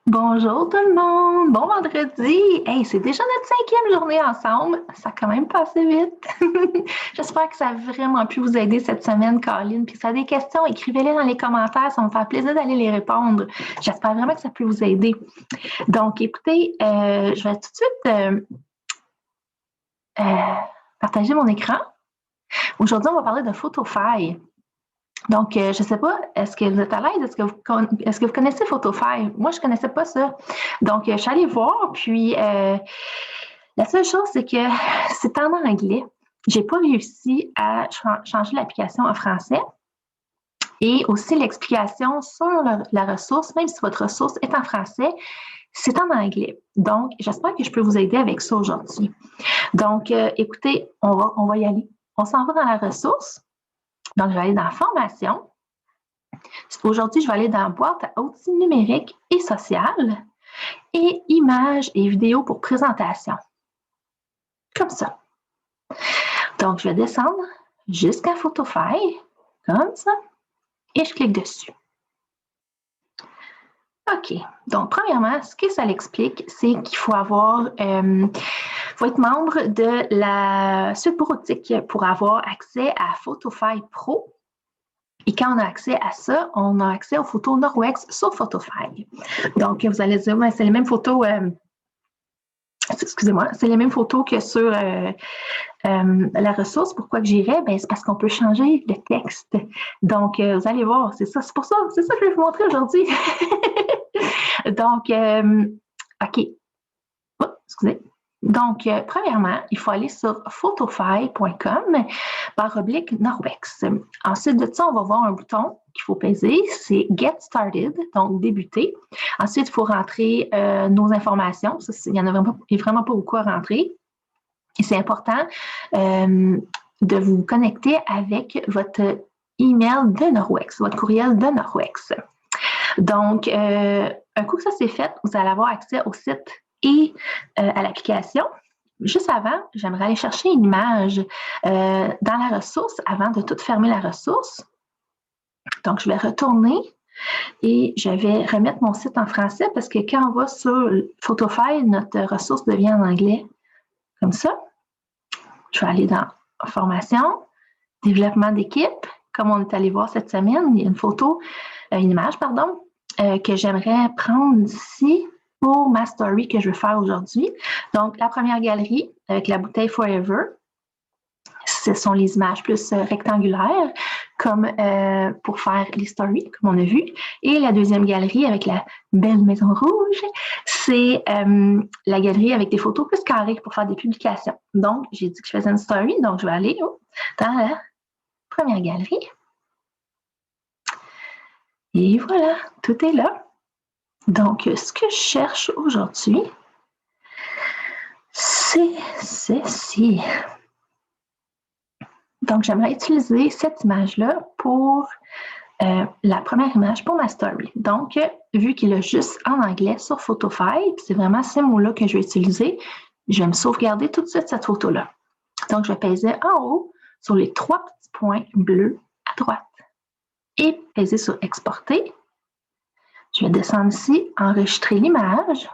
Bonjour tout le monde, bon vendredi. Hey, c'est déjà notre 5e journée ensemble. Ça a quand même passé vite. J'espère que ça a vraiment pu vous aider cette semaine, Caroline. Puis si vous avez des questions, écrivez-les dans les commentaires. Ça va me faire plaisir d'aller les répondre. J'espère vraiment que ça peut vous aider. Donc, écoutez, je vais tout de suite partager mon écran. Aujourd'hui, on va parler de PhotoFi. Donc, je ne sais pas, est-ce que vous êtes à l'aise? Est-ce que vous connaissez PhotoFi? Moi, je ne connaissais pas ça. Donc, je suis allée voir, puis la seule chose, c'est que c'est en anglais. Je n'ai pas réussi à changer l'application en français. Et aussi, l'explication sur la ressource, même si votre ressource est en français, c'est en anglais. Donc, j'espère que je peux vous aider avec ça aujourd'hui. Donc, écoutez, on va y aller. On s'en va dans la ressource. Donc, je vais aller dans Formation. Aujourd'hui, je vais aller dans Boîte à outils numériques et sociales et Images et vidéos pour présentation. Comme ça. Donc, je vais descendre jusqu'à PhotoFi, comme ça, et je clique dessus. OK. Donc, premièrement, ce que ça l'explique, c'est qu'il faut faut être membre de la suite bureautique pour avoir accès à PhotoFi Pro. Et quand on a accès à ça, on a accès aux photos Norwex sur PhotoFi. Donc, vous allez dire, c'est les mêmes photos, excusez-moi, c'est les mêmes photos que sur la ressource. Pourquoi que j'irais? C'est parce qu'on peut changer le texte. Donc, vous allez voir, c'est ça que je vais vous montrer aujourd'hui. Donc, OK. Oh, excusez. Donc, premièrement, il faut aller sur photofy.com/Norwex. Ensuite de ça, on va voir un bouton qu'il faut peser, c'est Get Started, donc débuter. Ensuite, il faut rentrer nos informations. Ça, il n'y en a vraiment pas beaucoup à rentrer. Et c'est important de vous connecter avec votre email de Norwex, votre courriel de Norwex. Donc, un coup que ça c'est fait, vous allez avoir accès au site et à l'application. Juste avant, j'aimerais aller chercher une image dans la ressource avant de tout fermer la ressource. Donc, je vais retourner et je vais remettre mon site en français parce que quand on va sur PhotoFi, notre ressource devient en anglais. Comme ça. Je vais aller dans Formation, Développement d'équipe. Comme on est allé voir cette semaine, il y a une image, que j'aimerais prendre ici pour ma story que je veux faire aujourd'hui. Donc, la première galerie avec la bouteille Forever, ce sont les images plus rectangulaires, comme pour faire les stories, comme on a vu. Et la deuxième galerie avec la belle maison rouge, c'est la galerie avec des photos plus carrées pour faire des publications. Donc, j'ai dit que je faisais une story, donc je vais aller dans la première galerie. Et voilà, tout est là. Donc, ce que je cherche aujourd'hui, c'est ceci. Donc, j'aimerais utiliser cette image-là pour la première image pour ma story. Donc, vu qu'il est juste en anglais sur PhotoFi, c'est vraiment ces mots-là que je vais utiliser, je vais me sauvegarder tout de suite cette photo-là. Donc, je vais peser en haut sur les 3 petits points bleus à droite et peser sur Exporter. Je vais descendre ici, enregistrer l'image.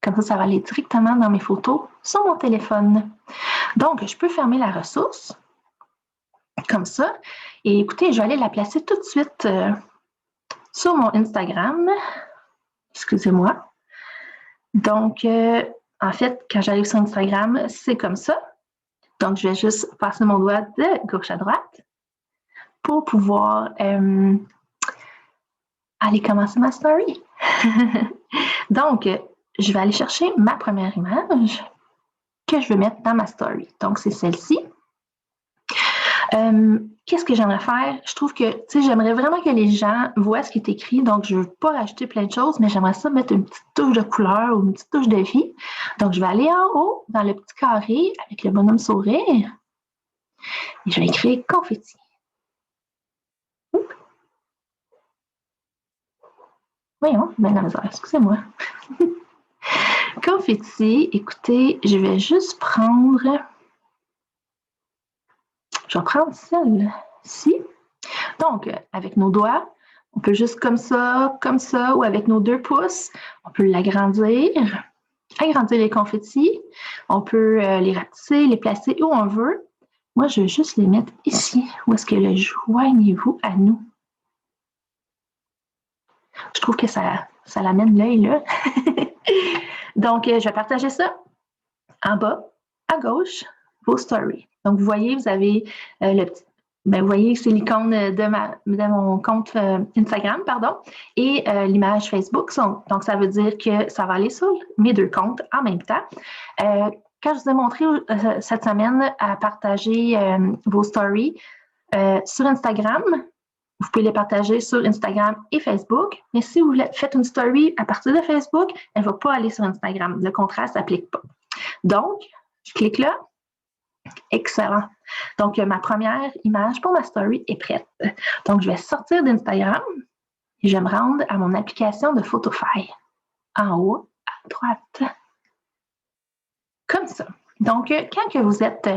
Comme ça, ça va aller directement dans mes photos sur mon téléphone. Donc, je peux fermer la ressource comme ça. Et écoutez, je vais aller la placer tout de suite sur mon Instagram. Excusez-moi. Donc, en fait, quand j'arrive sur Instagram, c'est comme ça. Donc, je vais juste passer mon doigt de gauche à droite pour pouvoir aller commencer ma story. Donc, je vais aller chercher ma première image que je vais mettre dans ma story. Donc, c'est celle-ci. Qu'est-ce que j'aimerais faire? Je trouve que, j'aimerais vraiment que les gens voient ce qui est écrit. Donc, je ne veux pas rajouter plein de choses, mais j'aimerais ça mettre une petite touche de couleur ou une petite touche de vie. Donc, je vais aller en haut, dans le petit carré, avec le bonhomme sourire. Et je vais écrire confetti. Oups. Voyons, excusez-moi. Confetti, écoutez, je vais juste prendre... Je vais prendre celle-ci. Donc, avec nos doigts, On peut juste comme ça, ou avec nos 2 pouces, on peut l'agrandir, agrandir les confettis. On peut les rapetisser, les placer où on veut. Moi, je vais juste les mettre ici, où est-ce que le joignez-vous à nous. Je trouve que ça l'amène l'œil, là. Donc, je vais partager ça en bas, à gauche, vos stories. Donc, vous voyez, vous avez le petit. Vous voyez, c'est l'icône de mon compte Instagram, pardon, et l'image Facebook. Donc, ça veut dire que ça va aller sur mes 2 comptes en même temps. Quand je vous ai montré cette semaine à partager vos stories sur Instagram, vous pouvez les partager sur Instagram et Facebook. Mais si vous faites une story à partir de Facebook, elle ne va pas aller sur Instagram. Le contraire ne s'applique pas. Donc, je clique là. Excellent. Donc, ma première image pour ma story est prête. Donc, je vais sortir d'Instagram et je vais me rendre à mon application de Photofy. En haut, à droite. Comme ça. Donc, quand que vous êtes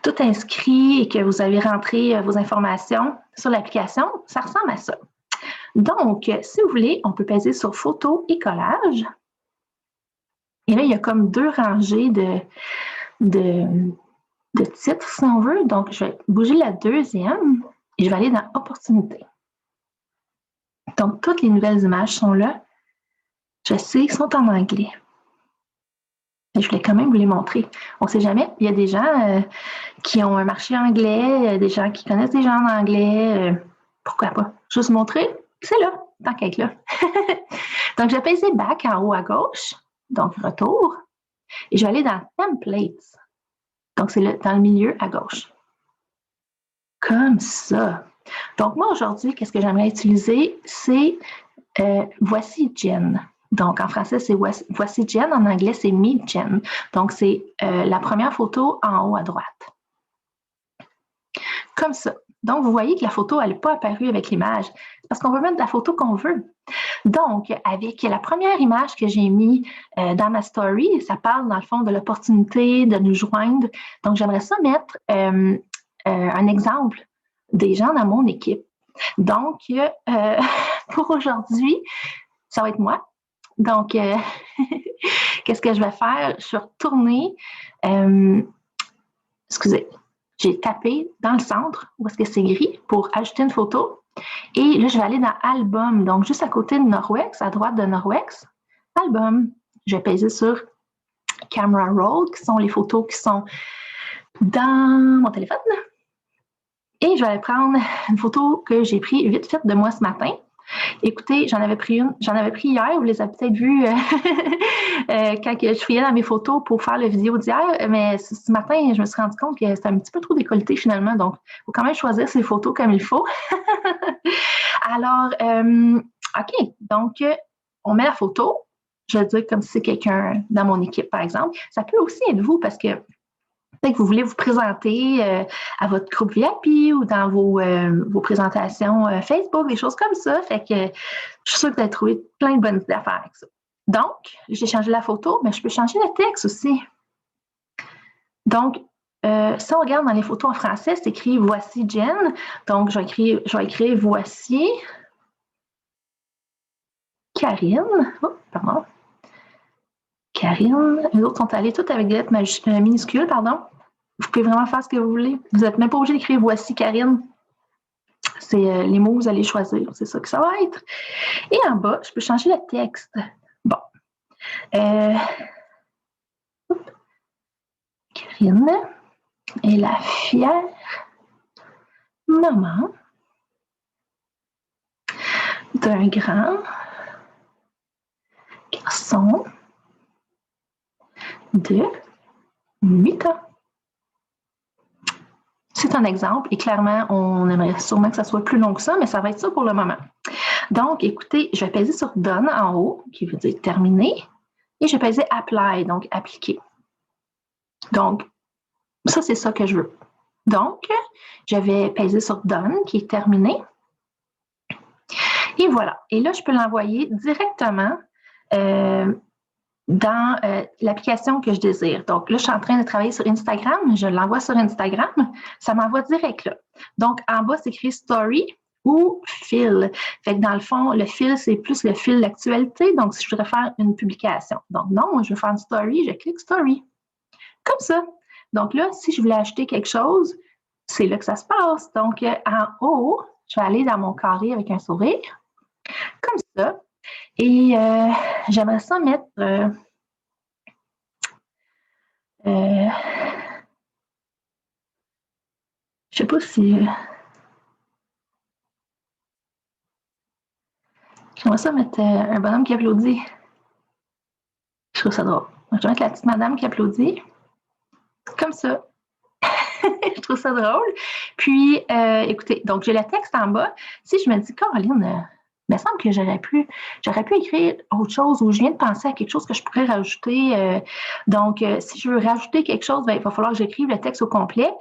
tout inscrit et que vous avez rentré vos informations sur l'application, ça ressemble à ça. Donc, si vous voulez, on peut peser sur Photo et Collage. Et là, il y a comme 2 rangées de titres, si on veut. Donc, je vais bouger la 2e et je vais aller dans Opportunités. Donc, toutes les nouvelles images sont là. Je sais qu'elles sont en anglais. Mais je voulais quand même vous les montrer. On ne sait jamais. Il y a des gens qui ont un marché anglais, des gens qui connaissent des gens en anglais. Pourquoi pas? Juste montrer, c'est là, tant qu'à être là. Donc, je vais peser Back en haut à gauche. Donc, Retour. Et je vais aller dans Templates. Donc, c'est dans le milieu à gauche. Comme ça. Donc, moi, aujourd'hui, qu'est-ce que j'aimerais utiliser? C'est Voici Jen. Donc, en français, c'est Voici Jen. En anglais, c'est Meet Jen. Donc, c'est la première photo en haut à droite. Comme ça. Donc, vous voyez que la photo, elle n'est pas apparue avec l'image. Parce qu'on veut mettre la photo qu'on veut. Donc, avec la première image que j'ai mise dans ma story, ça parle dans le fond de l'opportunité de nous joindre. Donc, j'aimerais ça mettre un exemple des gens dans mon équipe. Donc, pour aujourd'hui, ça va être moi. Donc, qu'est-ce que je vais faire? Je vais retourner, excusez, j'ai tapé dans le centre, où est-ce que c'est gris, pour ajouter une photo. Et là, je vais aller dans Album, donc juste à côté de Norwex, à droite de Norwex, Album. Je vais peser sur Camera Roll, qui sont les photos qui sont dans mon téléphone. Et je vais aller prendre une photo que j'ai prise vite fait de moi ce matin. Écoutez, j'en avais pris hier, vous les avez peut-être vues quand je fouillais dans mes photos pour faire la vidéo d'hier, mais ce matin, je me suis rendu compte que c'était un petit peu trop décolleté finalement, donc il faut quand même choisir ses photos comme il faut. Alors, OK, donc on met la photo, je vais dire comme si c'est quelqu'un dans mon équipe, par exemple. Ça peut aussi être vous parce que peut-être que vous voulez vous présenter à votre groupe VIP ou dans vos présentations Facebook, des choses comme ça. Fait que je suis sûre que vous allez trouver plein de bonnes idées à faire avec ça. Donc, j'ai changé la photo, mais je peux changer le texte aussi. Donc, si on regarde dans les photos en français, c'est écrit « Voici Jen ». Donc, je vais écrire « Voici Karine ». Oh, pardon. Karine. Les autres sont allés toutes avec des lettres minuscules, pardon. Vous pouvez vraiment faire ce que vous voulez. Vous n'êtes même pas obligé d'écrire « Voici Karine ». C'est les mots que vous allez choisir. C'est ça que ça va être. Et en bas, je peux changer le texte. Bon. Karine est la fière maman d'un grand garçon de 8 ans. C'est un exemple et clairement, on aimerait sûrement que ça soit plus long que ça, mais ça va être ça pour le moment. Donc, écoutez, je vais peser sur Done en haut, qui veut dire terminer, et je vais peser Apply, donc appliquer. Donc, ça, c'est ça que je veux. Donc, je vais peser sur Done, qui est terminé. Et voilà. Et là, je peux l'envoyer directement dans l'application que je désire. Donc là, je suis en train de travailler sur Instagram. Je l'envoie sur Instagram. Ça m'envoie direct là. Donc, en bas, c'est écrit Story. ou fil. Fait que dans le fond, le fil, c'est plus le fil d'actualité. Donc, si je voudrais faire une publication. Donc, non, moi, je veux faire une story, je clique story. Comme ça. Donc là, si je voulais ajouter quelque chose, c'est là que ça se passe. Donc, en haut, je vais aller dans mon carré avec un sourire. Comme ça. Et j'aimerais ça mettre... je sais pas si... j'aimerais ça mettre un bonhomme qui applaudit. Je trouve ça drôle. Je vais mettre la petite madame qui applaudit. Comme ça. Je trouve ça drôle. Puis, écoutez, donc j'ai le texte en bas. Si je me dis, Caroline, il me semble que j'aurais pu écrire autre chose ou je viens de penser à quelque chose que je pourrais rajouter. Donc, si je veux rajouter quelque chose, ben, il va falloir que j'écrive le texte au complet,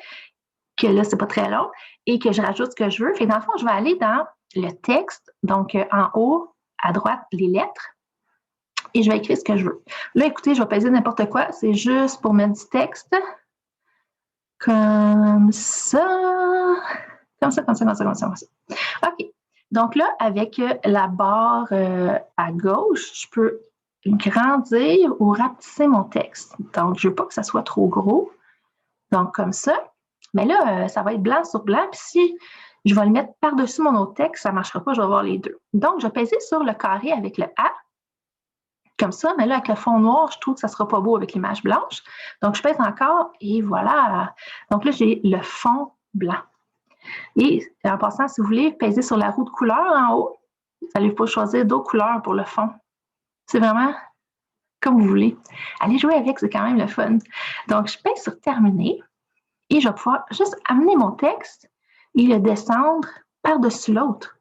que là, c'est pas très long, et que je rajoute ce que je veux. Fait dans le fond, je vais aller dans le texte, donc en haut, à droite, les lettres, et je vais écrire ce que je veux. Là, écoutez, je vais peser n'importe quoi. C'est juste pour mettre du texte. Comme ça. Comme ça, comme ça, comme ça, comme ça, comme ça. OK. Donc là, avec la barre à gauche, je peux grandir ou rapetisser mon texte. Donc, je ne veux pas que ça soit trop gros. Donc, comme ça. Mais là, ça va être blanc sur blanc. Puis si je vais le mettre par-dessus mon autre texte, ça ne marchera pas. Je vais avoir les deux. Donc, je vais peser sur le carré avec le A. Comme ça, mais là, avec le fond noir, je trouve que ça ne sera pas beau avec l'image blanche. Donc, je pèse encore et voilà. Donc là, j'ai le fond blanc. Et en passant, si vous voulez, peser sur la roue de couleur en haut. Vous n'allez pas choisir d'autres couleurs pour le fond. C'est vraiment comme vous voulez. Allez jouer avec, c'est quand même le fun. Donc, je pèse sur terminer et je vais pouvoir juste amener mon texte et le descendre par-dessus l'autre.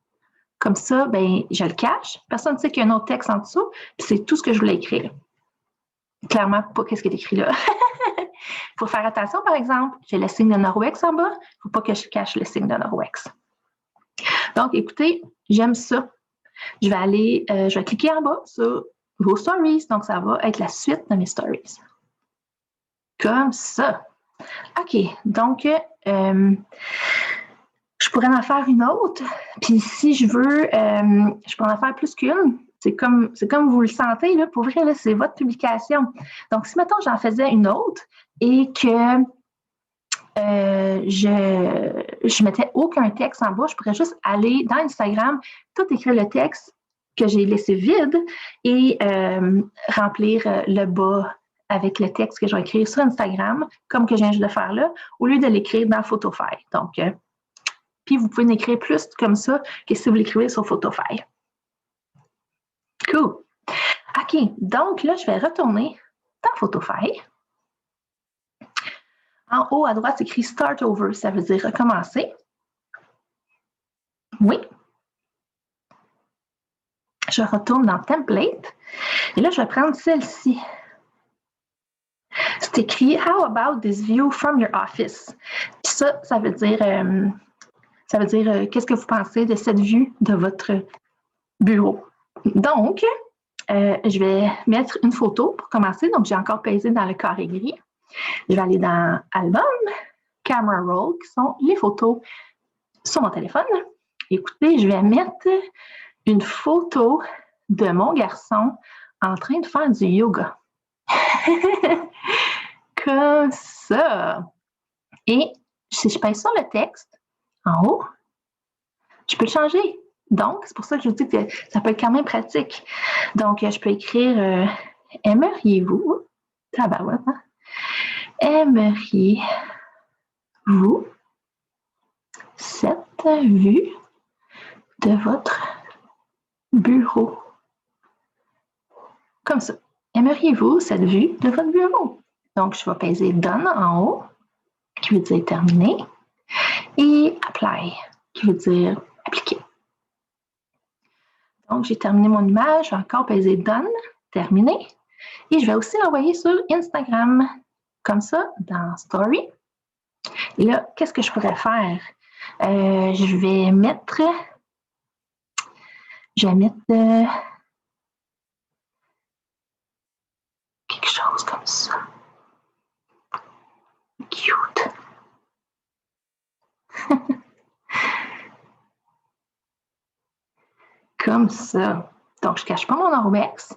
Comme ça, ben, je le cache. Personne ne sait qu'il y a un autre texte en dessous. Puis c'est tout ce que je voulais écrire. Clairement, pas qu'est-ce qui est écrit là. Il faut faire attention, par exemple, j'ai le signe de Norwex en bas. Il ne faut pas que je cache le signe de Norwex. Donc, écoutez, j'aime ça. Je vais cliquer en bas sur vos stories. Donc, ça va être la suite de mes stories. Comme ça. OK. Donc, je pourrais en faire une autre. Puis, si je veux, je pourrais en faire plus qu'une. C'est comme vous le sentez, là, pour vrai, là, c'est votre publication. Donc, si, mettons, j'en faisais une autre et que je mettais aucun texte en bas, je pourrais juste aller dans Instagram, tout écrire le texte que j'ai laissé vide et remplir le bas avec le texte que je vais écrire sur Instagram, comme que je viens de le faire là, au lieu de l'écrire dans Photofy. Donc, puis vous pouvez l'écrire plus comme ça que si vous l'écrivez sur Photofy. Cool. OK, donc là, je vais retourner dans Photofy. En haut à droite, c'est écrit Start Over, ça veut dire recommencer. Oui. Je retourne dans Template. Et là, je vais prendre celle-ci. C'est écrit How about this view from your office? Puis ça veut dire qu'est-ce que vous pensez de cette vue de votre bureau. Donc, je vais mettre une photo pour commencer. Donc, j'ai encore pesé dans le carré gris. Je vais aller dans Album, Camera Roll, qui sont les photos sur mon téléphone. Écoutez, je vais mettre une photo de mon garçon en train de faire du yoga. Comme ça. Et si je pèse sur le texte, en haut, je peux le changer. Donc, c'est pour ça que je vous dis que ça peut être quand même pratique. Donc, je peux écrire aimeriez-vous, tabarouette, hein? Aimeriez-vous cette vue de votre bureau? Comme ça. Aimeriez-vous cette vue de votre bureau? Donc, je vais peser Done en haut, qui veut dire terminer, et Apply, qui veut dire appliquer. Donc, j'ai terminé mon image, je vais encore peser Done, terminer, et je vais aussi l'envoyer sur Instagram, comme ça, dans Story. Et là, qu'est-ce que je pourrais faire? Je vais mettre quelque chose comme ça. Cute. Comme ça. Donc, je ne cache pas mon Orbex.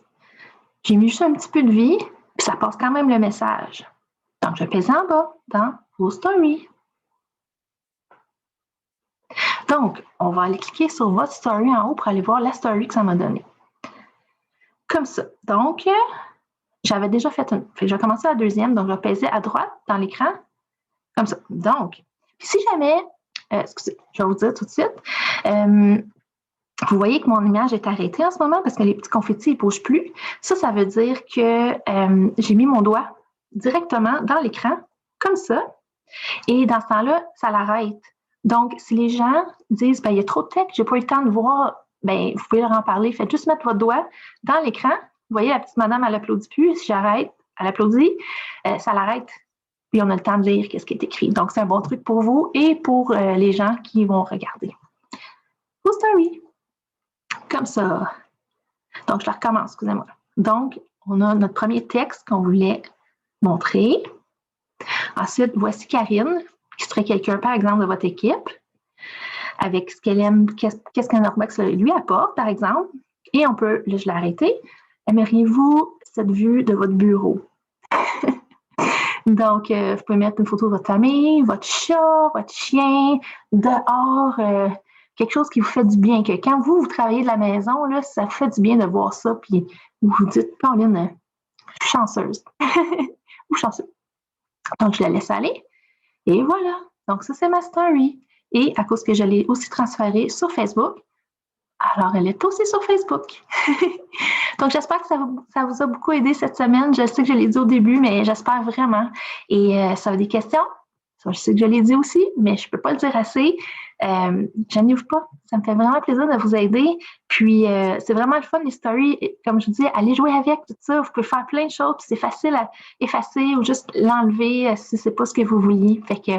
J'ai mis juste un petit peu de vie, puis ça passe quand même le message. Donc, je vais peser en bas dans vos stories. Donc, on va aller cliquer sur votre story en haut pour aller voir la story que ça m'a donnée. Comme ça. Donc, j'avais déjà fait une. Je vais commencer la deuxième, donc je vais peser à droite dans l'écran. Comme ça. Donc, si jamais, excusez, je vais vous dire tout de suite, vous voyez que mon image est arrêtée en ce moment parce que les petits confettis ne bougent plus. Ça veut dire que j'ai mis mon doigt directement dans l'écran, comme ça. Et dans ce temps-là, ça l'arrête. Donc, si les gens disent, il y a trop de texte, je n'ai pas eu le temps de voir, vous pouvez leur en parler. Faites juste mettre votre doigt dans l'écran. Vous voyez, la petite madame, elle n'applaudit plus. Si j'arrête, elle applaudit, ça l'arrête. Puis on a le temps de lire ce qui est écrit. Donc, c'est un bon truc pour vous et pour les gens qui vont regarder. Vos stories. Comme ça. Donc, je la recommence, excusez-moi. Donc, on a notre premier texte qu'on voulait montrer. Ensuite, voici Karine, qui serait quelqu'un, par exemple, de votre équipe, avec ce qu'elle aime, qu'est-ce qu'un Orbex lui apporte, par exemple. Et on peut, là, je l'ai arrêté. Aimeriez-vous cette vue de votre bureau? Donc, vous pouvez mettre une photo de votre famille, votre chat, votre chien, dehors, quelque chose qui vous fait du bien. Que quand vous travaillez de la maison, là, ça vous fait du bien de voir ça, puis vous vous dites, Pauline, je suis chanceuse. Ou chanceux. Donc, je la laisse aller. Et voilà. Donc, ça, c'est ma story. Et à cause que je l'ai aussi transférée sur Facebook, alors elle est aussi sur Facebook. Donc, j'espère que ça vous a beaucoup aidé cette semaine. Je sais que je l'ai dit au début, mais j'espère vraiment. Et ça a des questions. Ça, je sais que je l'ai dit aussi, mais je ne peux pas le dire assez. Gênez-vous pas. Ça me fait vraiment plaisir de vous aider. Puis, c'est vraiment le fun, les stories. Comme je vous dis, allez jouer avec tout ça. Vous pouvez faire plein de choses. Puis c'est facile à effacer ou juste l'enlever si ce n'est pas ce que vous vouliez. Fait que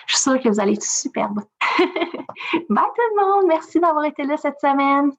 je suis sûre que vous allez être superbe. Bye tout le monde. Merci d'avoir été là cette semaine.